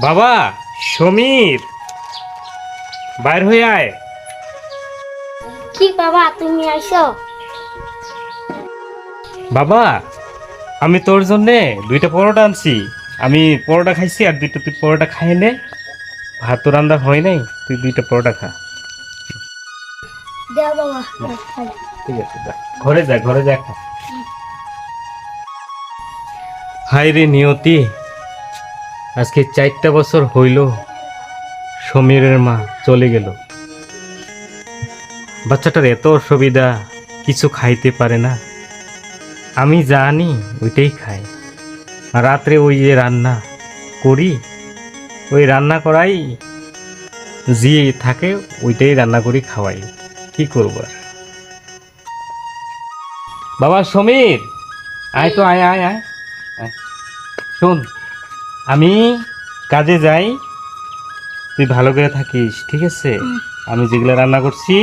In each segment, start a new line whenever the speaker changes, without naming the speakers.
বাবা সমীর, বাইর হয়ে আয়।
কি বাবা তুমি আইছো?
বাবা আমি তোর জন্যে দুইটা পরোটা আনছি। আমি পরোটা খাইছি, আর দুইটা তুই পরোটা খাই নে। ভাত তো রান্না হয় নাই, তুই দুইটা পরোটা খা।
দেও বাবা।
ঠিক আছে, যা ঘরে যা, ঘরে যা খা। হাই রে নিয়তি, আজকে 4টা বছর হইল সমীরের মা চলে গেল। বাচ্চাটার এত অসুবিধা, কিছু খাইতে পারে না। আমি জানি ওইটাই খাই। আর রাত্রে ওই যে রান্না করি, ওই রান্না করাই যে থাকে ওইটাই রান্না করি খাওয়াই। কি করবো আর। বাবা সমীর, আয় তো, আয় আয় আয় আয়। শোন, আমি কাজে যাই, তুই ভালো করে থাকিস, ঠিক আছে? আমি যেগুলো রান্না করছি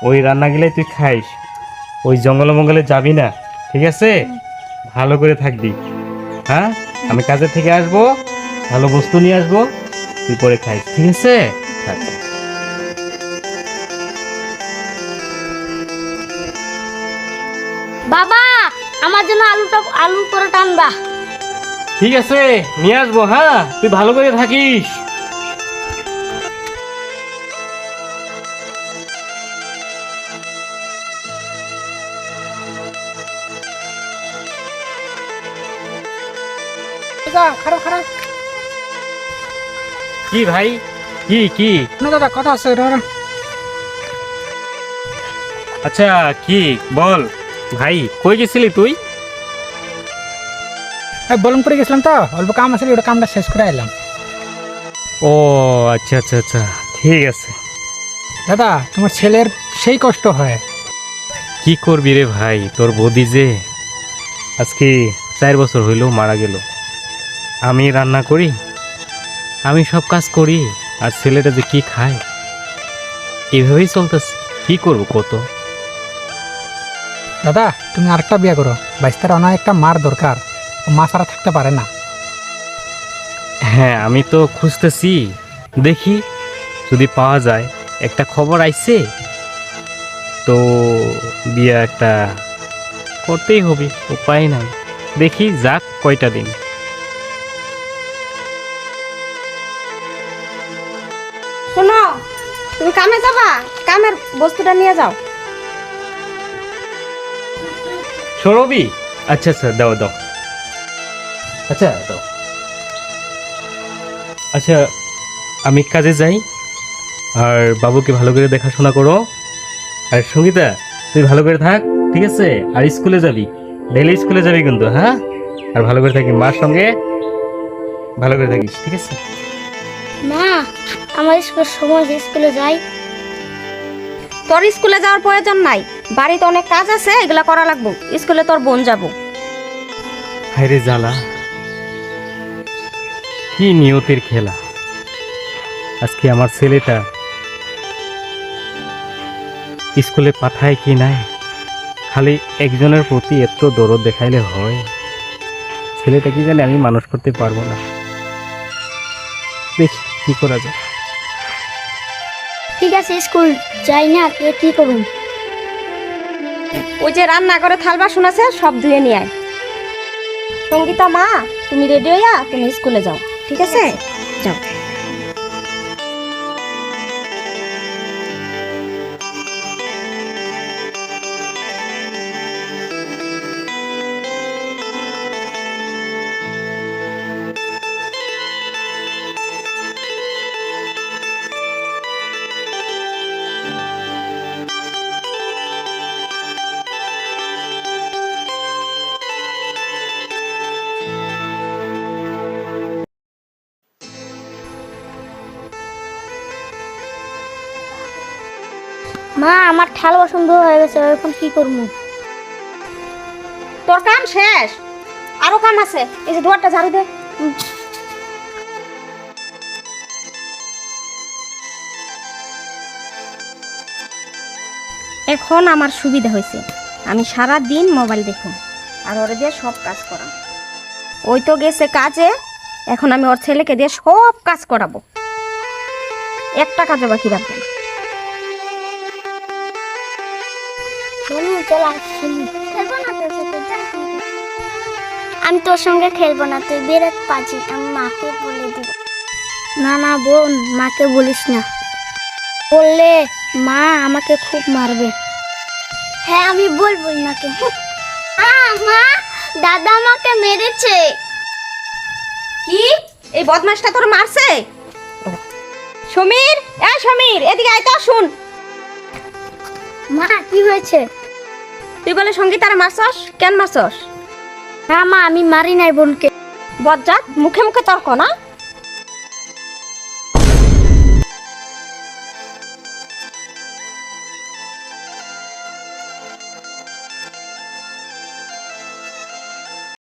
ওই রান্নাগুলাই তুই খাইস। ওই জঙ্গলে মঙ্গলে যাবি না, ঠিক আছে? ভালো করে থাকবি, হ্যাঁ? আমি কাজের থেকে আসবো, ভালো বস্তু নিয়ে আসবো, তুই পরে খাইস, ঠিক আছে? থাক।
বাবা আমার জন্য আলু পরোটা আনবা।
ঠিক আছে, নিয়ে আসবো, হ্যাঁ? তুই ভালো করে থাকিস।
খারাপ খারাপ
কি ভাই, কি কি?
না দাদা, কথা আছে।
আচ্ছা কি বল ভাই, কই গেছিলি তুই?
বলুন করে গেছিলাম তো, অল্প কাম আছে, ওটা কামটা শেষ করে এলাম।
ও আচ্ছা আচ্ছা আচ্ছা, ঠিক আছে।
দাদা, তোমার ছেলের সেই কষ্ট হয়।
কি করবি রে ভাই, তোর বৌদি যে আজকে 4 বছর হইল মারা গেল। আমি রান্না করি, আমি সব কাজ করি, আর ছেলেটা যে কি খায়, এভাবেই চলতেছে। কি করবো কত?
দাদা, তুমি আরেকটা বিয়ে করো, বাইস্তার অনেক একটা মার দরকার, ও মা ছাড়া থাকতে পারে না।
হ্যাঁ, আমি তো খুঁজতেছি, দেখি যদি পাওয়া যায়। একটা খবর আইছে তো, বিয়ে একটা করতেই হবে, উপায় নাই। দেখি যাক কয়টা দিন।
শোনো, তুমি কামে যাবা, কামের বস্তুটা নিয়ে যাও।
সরবি? আচ্ছা আচ্ছা, দাও দাও। আচ্ছা দাও। আচ্ছা, আমি কাজে যাই, আর বাবুকে ভালো করে দেখাশোনা করো। আর সঙ্গীতা, তুই ভালো করে থাক, ঠিক আছে? আর স্কুলে যাবি, ডেইলি স্কুলে যাবি কিন্তু, হ্যাঁ? আর ভালো করে থাকি, মার সঙ্গে ভালো করে থাকিস, ঠিক আছে?
মা আমার সময় স্কুলে যাই।
তোর স্কুলে যাওয়ার প্রয়োজন নাই, বাড়িতে অনেক কাজ আছে, এগুলা করা লাগবো। স্কুলে তোর বোন যাবো।
হায়রে জ্বালা, কি নিয়তির খেলা। আজকে আমার ছেলেটা স্কুলে পাঠায় কি নাই, খালি একজনের প্রতি এত দরদ দেখাইলে হয়? ছেলেটা কি জানে আমি মানুষ করতে পারবো না। দেখি কি করা যায়।
ঠিক আছে, স্কুল যাই না, তুই কি করুন?
ওই যে রান্না করে থাল বাসন আছে, সব ধুয়ে নিয়ে আয়। সঙ্গীতা মা, তুমি রেডি হইয়া তুমি স্কুলে যাও, ঠিক আছে? যাও।
মা আমার ঠাল পছন্দ হয়ে গেছে, এখন কি করবো?
তোর কাম শেষ, আরো কাম আছে। এই যে দুয়ারটা ঝাড়ু দে। এখন আমার সুবিধা হয়েছে, আমি সারা দিন মোবাইল দেখুন আর ওরে দিয়ে সব কাজ করা। ওই তো গেছে কাজে, এখন আমি ওর ছেলেকে দিয়ে সব কাজ করাবো, একটা কাজও বাকি রাখবো না।
বলুন চল আসিনি, খেলবো না তোর সাথে, যা। আমি তোর সঙ্গে খেলবো না, তুই বিরাট পাজি, আমি মাকে বলে দিব। না না বোন, মাকে বলিস না, বললে মা আমাকে খুব মারবে। হ্যাঁ আমি বলবোই মাকে। মা, দাদা আমাকে মেরেছে।
কি, এই বদমাশটা তোর মারছে? সমীর, এই সমীর, এদিকে আয় তো, শুন।
মা কি হয়েছে?
তুই বলে সঙ্গীতারে মারছস, কেন মারছস?
না মা, আমি মারি নাই বোনকে।
বজ্জাত, মুখে মুখে তর্ক না?